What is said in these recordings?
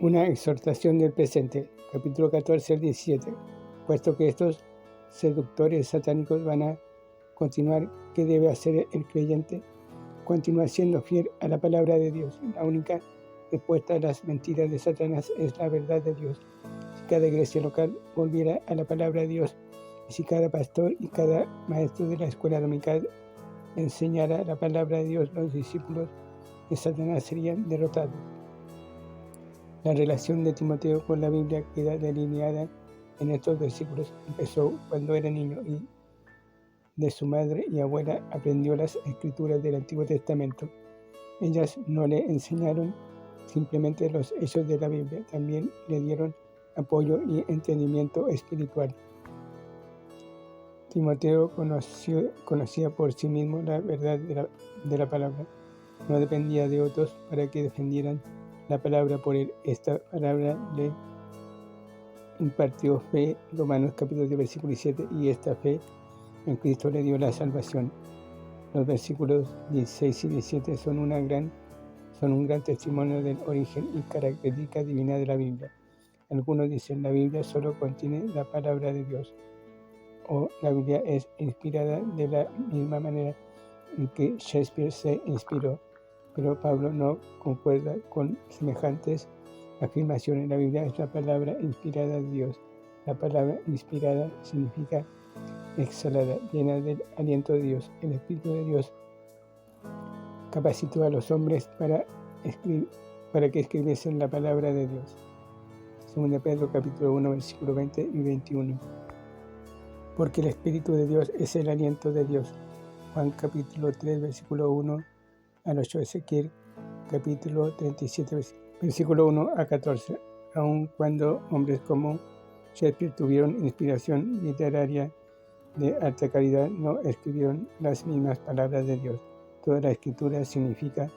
Una exhortación del presente, capítulo 14 al 17. Puesto que estos seductores satánicos van a continuar, ¿qué debe hacer el creyente? Continuar siendo fiel a la palabra de Dios. La única respuesta a las mentiras de Satanás es la verdad de Dios. Si cada iglesia local volviera a la palabra de Dios, y si cada pastor y cada maestro de la escuela dominical enseñara la palabra de Dios, los discípulos de Satanás serían derrotados. La relación de Timoteo con la Biblia queda delineada en estos versículos. Empezó cuando era niño y de su madre y abuela aprendió las escrituras del Antiguo Testamento. Ellas no le enseñaron simplemente los hechos de la Biblia, también le dieron apoyo y entendimiento espiritual. Timoteo conocía por sí mismo la verdad de la palabra. No dependía de otros para que defendieran la palabra por él. Esta palabra le impartió fe, Romanos capítulo 10, versículo 7, y esta fe en Cristo le dio la salvación. Los versículos 16 y 17 son un gran testimonio del origen y característica divina de la Biblia. Algunos dicen la Biblia solo contiene la palabra de Dios, o la Biblia es inspirada de la misma manera en que Shakespeare se inspiró, pero Pablo no concuerda con semejantes afirmaciones. La Biblia es la palabra inspirada de Dios. La palabra inspirada significa exhalada, llena del aliento de Dios. El Espíritu de Dios capacitó a los hombres para que escribiesen la palabra de Dios. 2 Pedro capítulo 1, versículo 20 y 21. Porque el Espíritu de Dios es el aliento de Dios. Juan capítulo 3, versículo 1 al 8. Ezequiel capítulo 37, versículo 1 a 14. Aun cuando hombres como Shakespeare tuvieron inspiración literaria de alta calidad, no escribieron las mismas palabras de Dios. Toda la escritura significa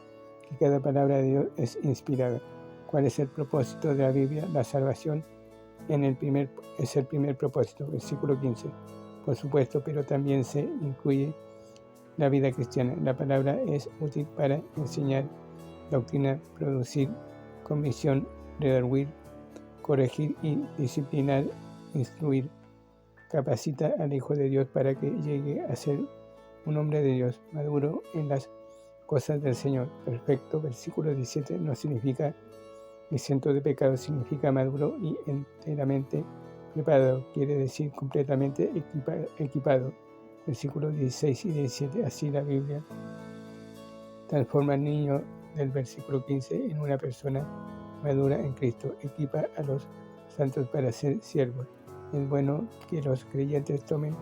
que cada palabra de Dios es inspirada. ¿Cuál es el propósito de la Biblia? La salvación es el primer propósito, versículo 15. Por supuesto, pero también se incluye la vida cristiana. La palabra es útil para enseñar doctrina, producir convicción, redarguir, corregir y disciplinar, instruir. Capacita al Hijo de Dios para que llegue a ser un hombre de Dios, maduro en las cosas del Señor. Perfecto, versículo 17, no significa exento de pecado, significa maduro y enteramente preparado, quiere decir completamente equipado. Versículos 16 y 17, así la Biblia transforma al niño del versículo 15 en una persona madura en Cristo, equipa a los santos para ser siervos. Es bueno que los creyentes tomen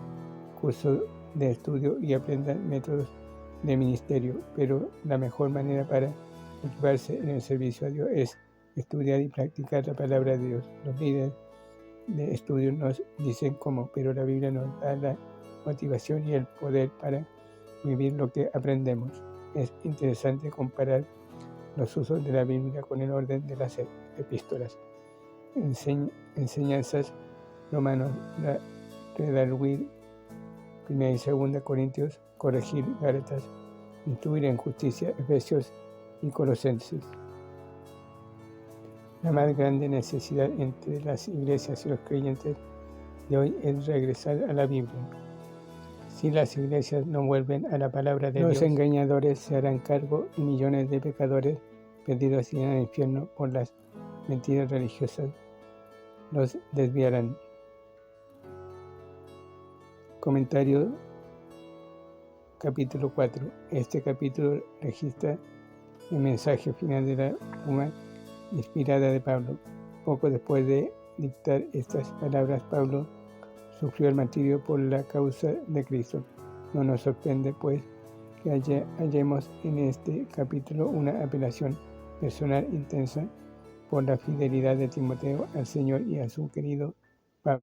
cursos de estudio y aprendan métodos de ministerio, pero la mejor manera para equiparse en el servicio a Dios es estudiar y practicar la palabra de Dios. Los líderes de estudio nos dicen cómo, pero la Biblia nos da la motivación y el poder para vivir lo que aprendemos. Es interesante comparar los usos de la Biblia con el orden de las epístolas. Enseñanzas, Romanos, redarguir, 1 y 2 Corintios, corregir, Gálatas, instruir en justicia, Efesios y Colosenses. La más grande necesidad entre las iglesias y los creyentes de hoy es regresar a la Biblia. Si las iglesias no vuelven a la palabra de Dios, los engañadores se harán cargo y millones de pecadores perdidos irán al infierno por las mentiras religiosas los desviarán. Comentario capítulo 4. Este capítulo registra el mensaje final de la pluma inspirada de Pablo. Poco después de dictar estas palabras, Pablo sufrió el martirio por la causa de Cristo. No nos sorprende, pues, que hallemos en este capítulo una apelación personal intensa por la fidelidad de Timoteo al Señor y a su querido